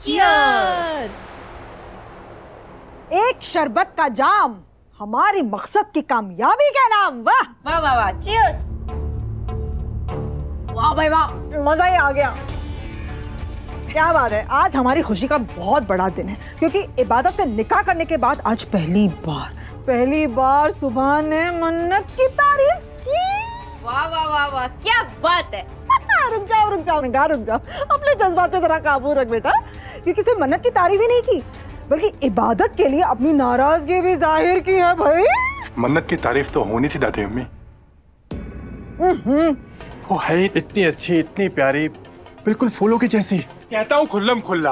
Cheers. एक शरबत का जाम, हमारी मकसद की कामयाबी का नाम। वाह वाह वाह वाह, चीयर्स। वाह भाई वाह, मजा ही आ गया। क्या बात है, आज हमारी खुशी का बहुत बड़ा दिन है क्योंकि इबादत से निकाह करने के बाद आज पहली बार सुबह ने मन्नत की तारीफ की। वाह वाह वाह वाह, क्या बात है। रुक जाओ, अपने जज्बात पे जरा काबू रख बेटा, क्योंकि सिर्फ मन्नत की तारीफ ही नहीं की बल्कि इबादत के लिए अपनी नाराजगी भी जाहिर की है भाई। मन्नत की तारीफ तो होनी थी दादी अम्मी। वो है इतनी अच्छी, इतनी प्यारी, बिल्कुल फूलों की जैसी। कहता हूँ खुल्लम खुल्ला,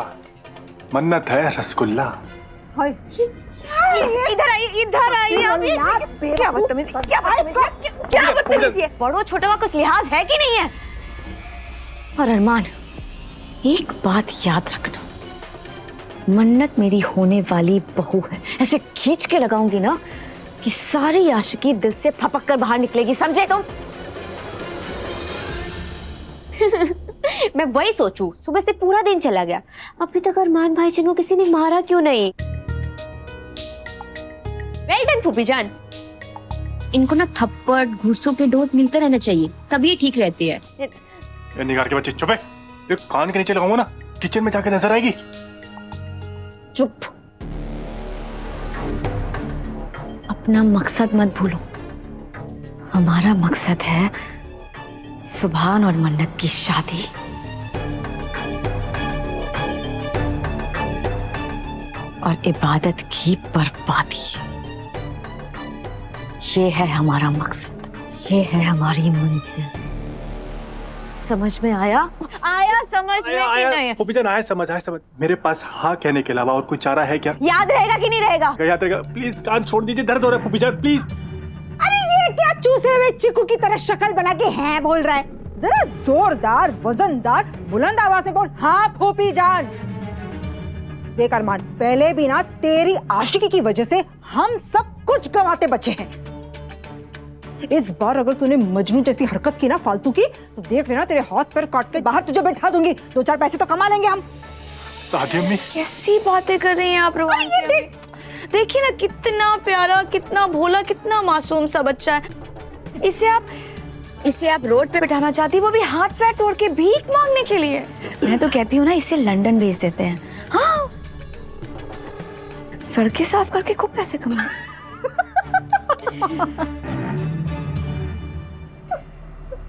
मन्नत है रसगुल्ला। इधर आइए आप। क्या बदतमीजी है। बड़ों छोटों का कुछ लिहाज है कि नहीं है? और अरमान, एक बात याद रखना, मन्नत मेरी होने वाली बहू है। ऐसे खींच के लगाऊंगी ना कि सारी आशिकी दिल से फपक कर बाहर निकलेगी, समझे तुम? मैं वही सोचूं, सुबह से पूरा दिन चला गया, अभी तक अरमान भाईजान को किसी ने मारा क्यों नहीं? वेल डन फूफी जान। इनको ना थप्पड़ घूसों के डोज मिलते रहना चाहिए, तभी ये ठीक रहती है। निगार के बच्चे चुप है। ये कान के नीचे लगाऊंगा ना, किचन में जाके नजर आएगी। चुप। अपना मकसद मत भूलो। हमारा मकसद है सुभान और मन्नत की शादी। और इबादत की बर्बादी। ये है हमारा मकसद, ये है हमारी मंजिल। समझ में आया? आया समझ में कि नहीं? फूफीजान आया समझ। मेरे पास हाँ कहने के अलावा और कोई चारा है क्या? याद रहेगा कि नहीं रहेगा? याद रहेगा। प्लीज कान छोड़ दीजिए, दर्द हो रहा है फूफीजान, प्लीज। अरे ये क्या चूसे हुए चिकू की तरह शक्ल बना के हैं बोल रहा है? जरा जोरदार, वजनदार, बुलंद आवाज से बोल। हाँ फूफी जान। देख अरमान, पहले भी ना तेरी आशिकी की वजह से हम सब कुछ गंवाते बचे हैं। इस बार अगर तूने मजनू जैसी हरकत की ना फालतू की, तो देख लेना तेरे हाथ पैर काट के बाहर तुझे बैठा दूंगी। 2-4 पैसे तो कमा लेंगे हम। दादी अम्मी कैसी बातें कर रही हैं आप रोहन? देखिए ना, कितना प्यारा, कितना भोला, कितना मासूम सा बच्चा है। इसे आप रोड पे बिठाना चाहती, वो भी हाथ पैर तोड़ के भीख मांगने के लिए। मैं तो कहती हूँ ना, इसे लंदन भेज देते हैं। हाँ, सड़कें साफ करके खूब पैसे कमाए।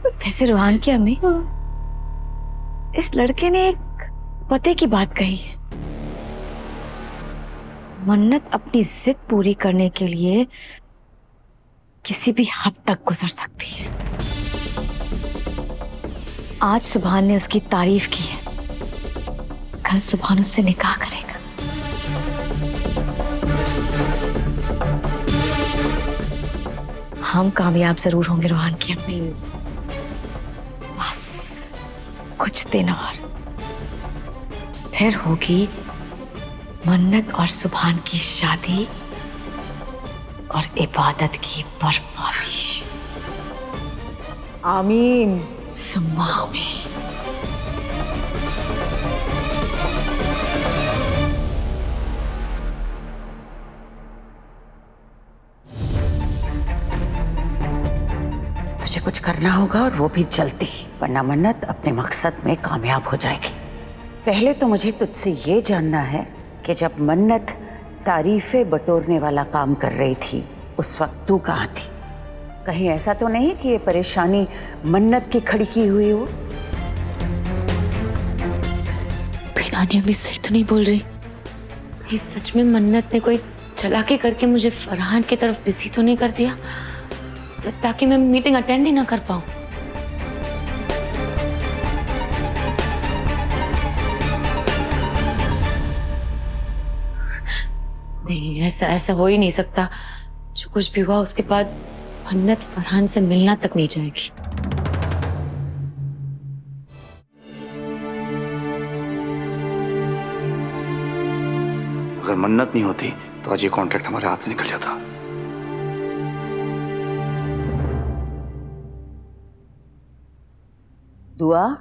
वैसे रूहान की अम्मी, इस लड़के ने एक पते की बात कही है। मन्नत अपनी जिद पूरी करने के लिए किसी भी हद तक गुजर सकती है। आज सुभान ने उसकी तारीफ की है, कल सुभान उससे निकाह करेगा। हम कामयाब जरूर होंगे रूहान की अम्मी। बस कुछ दिन और, फिर होगी मन्नत और सुभान की शादी और इबादत की बर्बादी। आमीन। सुम्मा आमीन। तुझे कुछ करना होगा और वो भी जल्दी, वरना मन्नत अपने मकसद में कामयाब हो जाएगी। पहले तो मुझे तुझसे ये जानना है कि जब मन्नत तारीफें बटोरने वाला काम कर रही थी, उस वक्त तू कहाँ थी? कहीं ऐसा तो नहीं कि ये परेशानी मन्नत की खड़ी की हुई हो? नानी अभी सही तो नहीं बोल रही? ये सच में मन्नत ने कोई चालाकी करके मुझे फरहान की तरफ बिजी तो नहीं कर दिया, ताकि मैं मीटिंग अटेंड ही ना कर पाऊं? नहीं, ऐसा हो ही नहीं सकता। जो कुछ भी हुआ उसके बाद मन्नत फरहान से मिलना तक नहीं जाएगी। अगर मन्नत नहीं होती तो आज ये कॉन्ट्रैक्ट हमारे हाथ से निकल जाता। दुआ,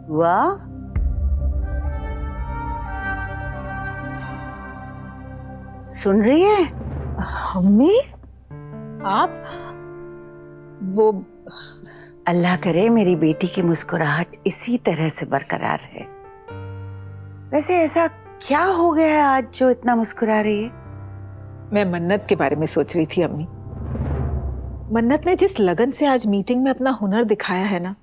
वाह, सुन रही है? अम्मी आप वो अल्लाह करे मेरी बेटी की मुस्कुराहट इसी तरह से बरकरार है। वैसे ऐसा क्या हो गया है आज जो इतना मुस्कुरा रही है? मैं मन्नत के बारे में सोच रही थी अम्मी। मन्नत ने जिस लगन से आज मीटिंग में अपना हुनर दिखाया है ना,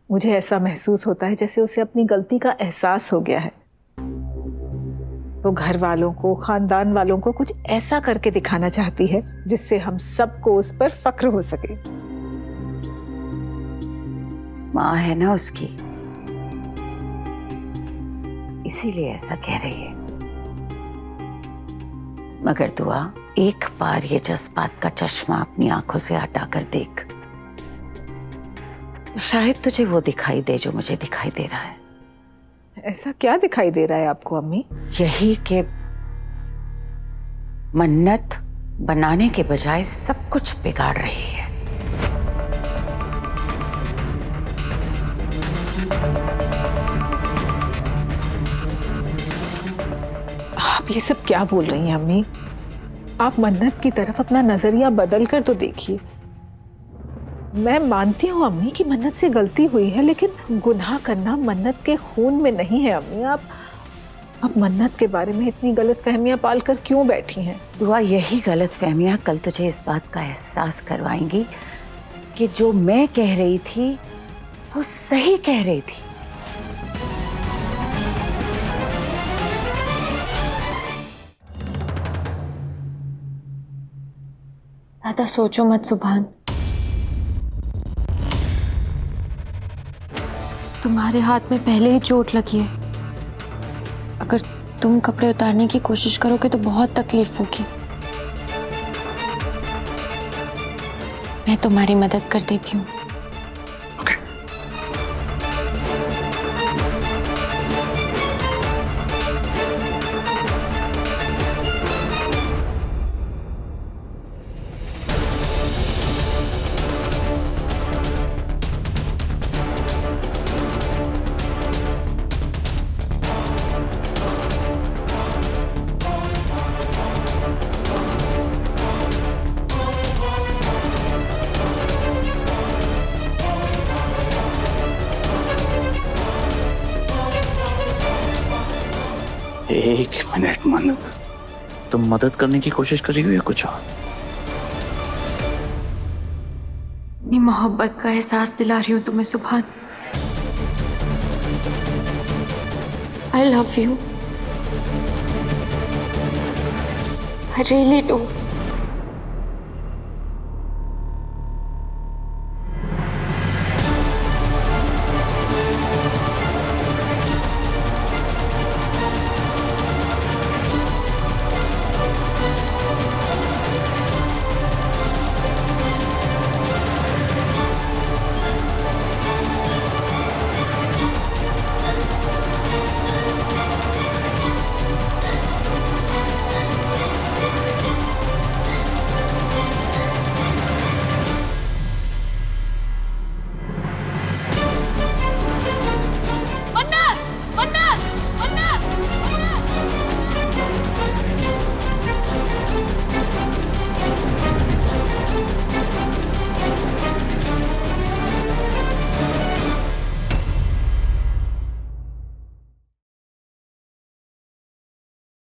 मुझे ऐसा महसूस होता है जैसे उसे अपनी गलती का एहसास हो गया है। वो घर वालों को, खानदान वालों को कुछ ऐसा करके दिखाना चाहती है जिससे हम सबको उस पर फक्र हो सके। माँ है ना उसकी, इसीलिए ऐसा कह रही है। मगर दुआ, एक बार ये जज्बात का चश्मा अपनी आंखों से हटाकर देख, तो शायद तुझे वो दिखाई दे जो मुझे दिखाई दे रहा है। ऐसा क्या दिखाई दे रहा है आपको अम्मी? यही कि मन्नत बनाने के बजाय सब कुछ बिगाड़ रही है। आप ये सब क्या बोल रही हैं अम्मी? आप मन्नत की तरफ अपना नजरिया बदल कर तो देखिए। मैं मानती हूँ अम्मी कि मन्नत से गलती हुई है, लेकिन गुनाह करना मन्नत के खून में नहीं है अम्मी। आप मन्नत के बारे में इतनी गलत फहमियां पाल कर क्यों बैठी हैं? दुआ, यही गलत फहमियां कल तुझे इस बात का एहसास करवाएंगी कि जो मैं कह रही थी वो सही कह रही थी। ज्यादा सोचो मत सुभान। तुम्हारे हाथ में पहले ही चोट लगी है। अगर तुम कपड़े उतारने की कोशिश करोगे तो बहुत तकलीफ होगी। मैं तुम्हारी मदद कर देती हूँ। एक मिनट मन्नत, तुम मदद करने की कोशिश कर रही हो या कुछ और? अपनी मोहब्बत का एहसास दिला रही हूँ तुम्हें सुभान। I love you. I really do.